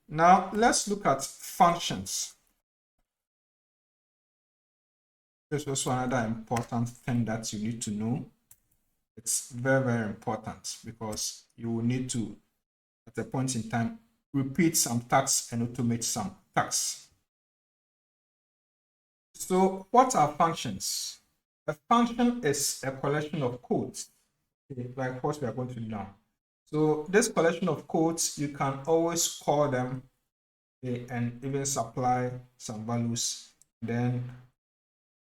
Now let's look at functions. This is also another important thing that you need to know. It's very, very important because you will need to, at a point in time, repeat some tasks and automate some tasks. So what are functions? A function is a collection of codes, like what we are going to do now. So this collection of codes, you can always call them and even supply some values. Then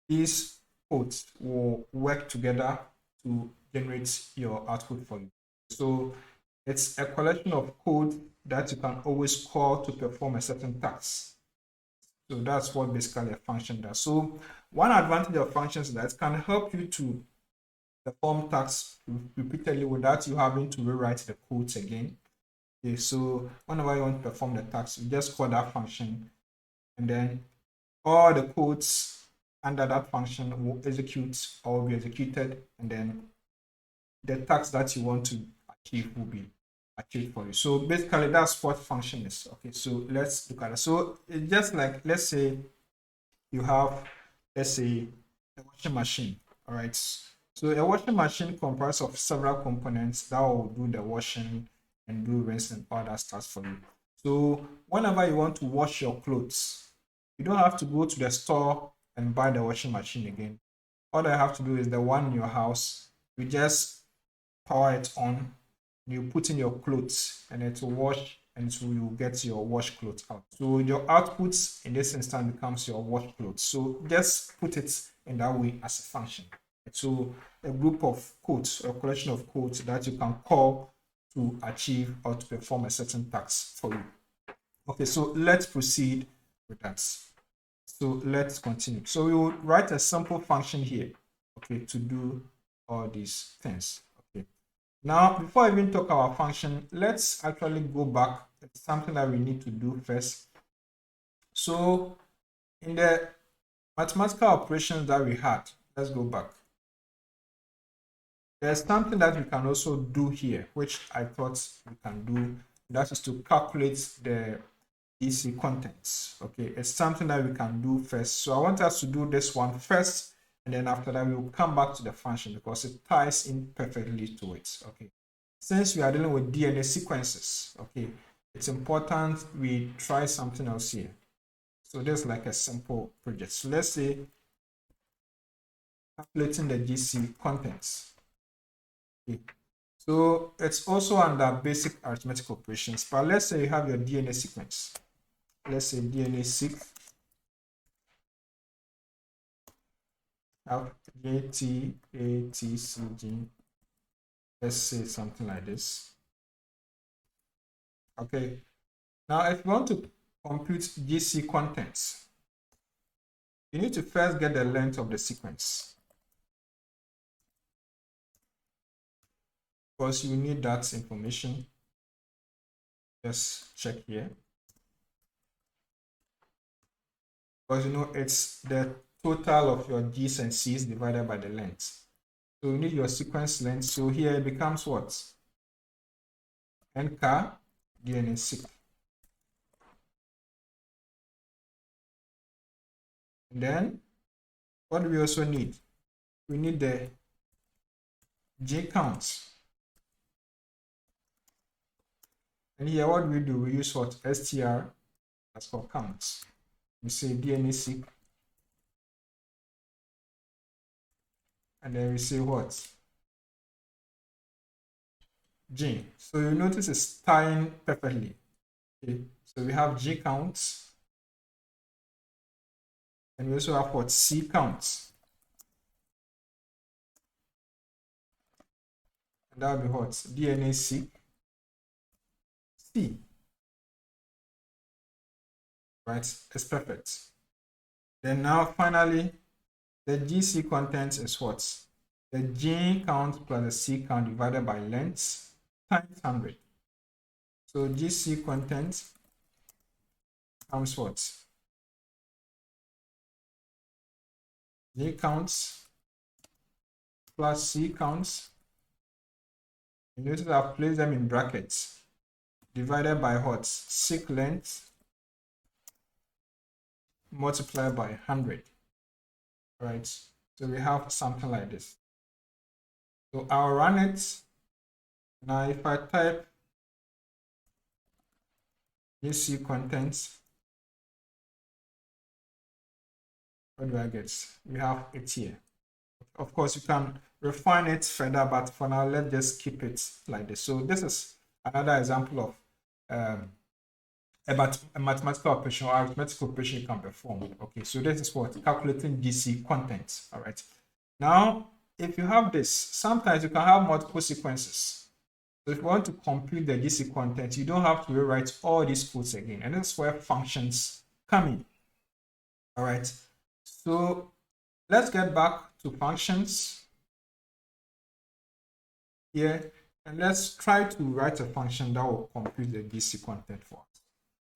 these codes will work together to generate your output for you. So it's a collection of code that you can always call to perform a certain task. So that's what basically a function does. So one advantage of functions is that it can help you to perform tasks repeatedly without you having to rewrite the codes again. Okay, so whenever you want to perform the task, you just call that function, and then all the codes under that function will execute or will be executed, and then the task that you want to achieve will be achieved for you. So basically that's what function is. Okay, so let's look at it. So it's just like, let's say you have, let's say, a washing machine. All right, so a washing machine comprises of several components that will do the washing and do rinse and all that stuff for you. So whenever you want to wash your clothes, you don't have to go to the store and buy the washing machine again. All I have to do is the one in your house. You just power it on, you put in your clothes, and it will wash, and so you get your wash clothes out. So your output in this instance becomes your wash clothes. So just put it in that way as a function. So a group of codes, a collection of codes that you can call to achieve or to perform a certain task for you. Okay, so let's proceed with that. So let's continue. So we will write a simple function here, okay, to do all these things. Okay. Now, before I even talk about function, let's actually go back. It's something that we need to do first. So in the mathematical operations that we had, let's go back. There's something that we can also do here, which I thought we can do. That is to calculate the DC contents. Okay, it's something that we can do first. So I want us to do this one first, and then after that, we will come back to the function because it ties in perfectly to it. Okay, since we are dealing with DNA sequences, okay, it's important we try something else here. So there's like a simple project. So let's say calculating the GC contents. Okay. So it's also under basic arithmetic operations, but let's say you have your DNA sequence. Let's say DNA seq have JT, ATCG. Let's say something like this. Okay. Now, if you want to compute GC contents, you need to first get the length of the sequence, because you need that information. Just check here. Because you know it's the total of your G's and C's divided by the length. So you need your sequence length. So here it becomes what? NK DNA seq. And then what do we also need? We need the G count. And here what do? We use what? STR as for counts. We say DNA seq. And then we say what? G. So you notice it's tying perfectly. Okay. So we have G counts. And we also have what? C counts. And that will be what? DNA seq C. Right? It's perfect. Then now finally, the GC content is what? The G count plus the C count divided by length times 100. So GC content comes what? G counts plus C counts. You notice I've placed them in brackets. divided by what? Seq length multiplied by 100, right? So we have something like this. So I'll run it. Now if I type GC content, what do I get? We have it here. Of course, you can refine it further, but for now, let's just keep it like this. So this is another example of a mathematical operation or arithmetical operation you can perform. Okay, so this is what calculating GC content. All right. Now, if you have this, sometimes you can have multiple sequences. So if you want to compute the GC content, you don't have to rewrite all these codes again. And that's where functions come in. All right. So let's get back to functions here. And let's try to write a function that will compute the GC content for us.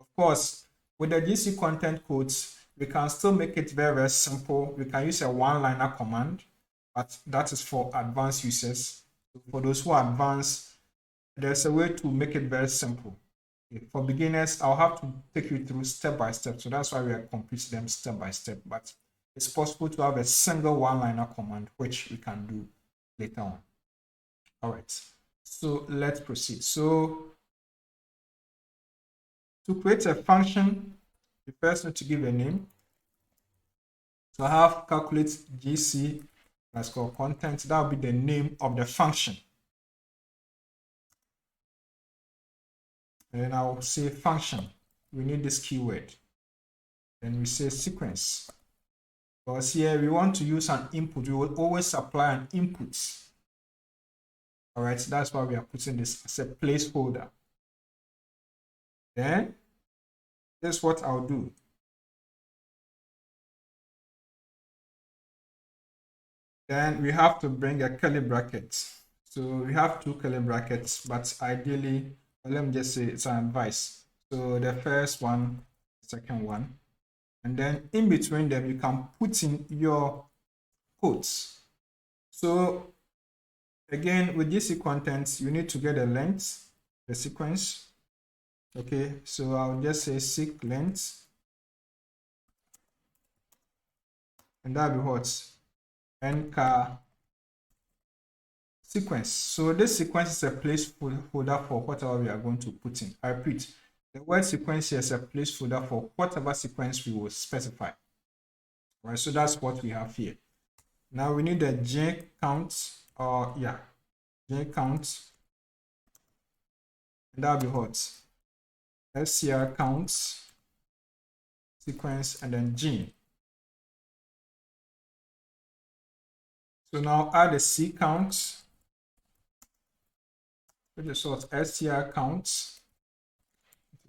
Of course, with the GC content codes, we can still make it very, very simple. We can use a one-liner command, but that is for advanced users. For those who are advanced, there's a way to make it very simple. For beginners, I'll have to take you through step by step. So that's why we are computing them step by step. But it's possible to have a single one-liner command, which we can do later on. All right. So let's proceed. So to create a function, you first need to give a name. So I have calculate GC underscore content. That will be the name of the function. And then I'll say function. We need this keyword. Then we say sequence. Because here we want to use an input. We will always apply an input. All right, so that's why we are putting this as a placeholder. Then here's what I'll do. Then we have to bring a curly bracket. So we have two curly brackets, but ideally, let me just say it's an advice. So the first one, second one, and then in between them, you can put in your quotes. So again, with GC content, you need to get a length, the sequence. Okay, so I'll just say seq length, and that'll be what? Ncar sequence. So this sequence is a placeholder for whatever we are going to put in. I repeat, the word sequence here is a placeholder for whatever sequence we will specify. All right, so that's what we have here. Now we need a J count, J count, and that'll be what? SCR count, sequence, and then G. So now add a C count, which is what? SCR count,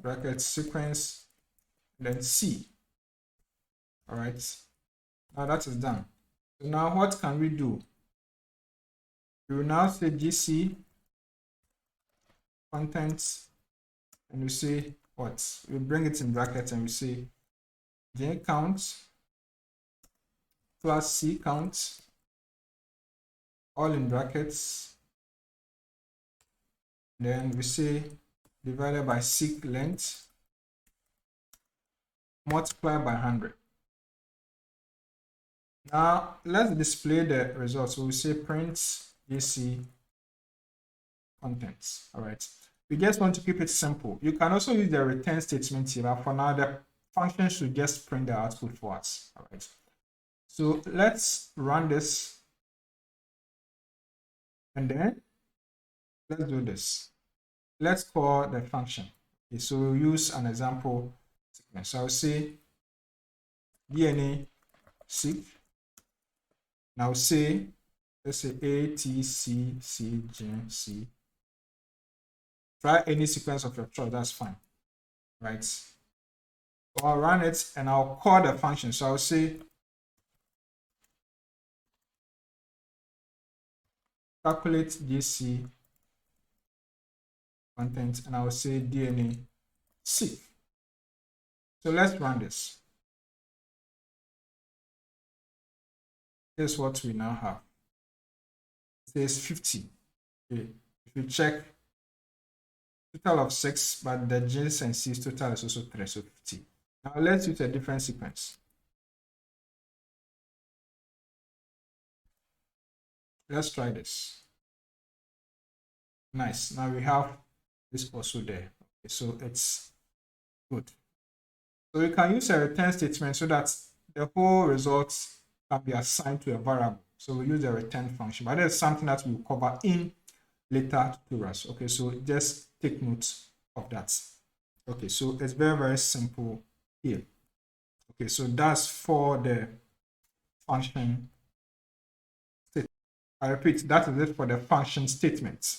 bracket sequence, and then C. All right, now that is done. So now what can we do? We will now say GC content, and we say what? We bring it in brackets and we say J count plus C count, all in brackets. Then we say divided by seq length multiplied by 100. Now let's display the results. So we say print GC contents. All right. We just want to keep it simple. You can also use the return statement here, but for now the function should just print the output for us. All right. So let's run this, and then let's do this. Let's call the function. Okay, so we'll use an example sequence. So I'll say DNA seq. Now say, let's say A, T, C, C, G, C. Try any sequence of your choice, that's fine. Right? So I'll run it and I'll call the function. So I'll say calculate GC content, and I'll say DNA seq. So let's run this. Here's what we now have. It says 50. Okay. If you check, total of 6, but the G's and C's total is also 3, so 50. Now let's use a different sequence. Let's try this. Nice. Now we have this also there. Okay, so it's good. So we can use a return statement so that the whole result can be assigned to a variable. So we use a return function, but there's something that we'll cover in later tutorials. Okay, so just take note of that. Okay, so it's very, very simple here. Okay, so that's for the function statement. I repeat, that is it for the function statement.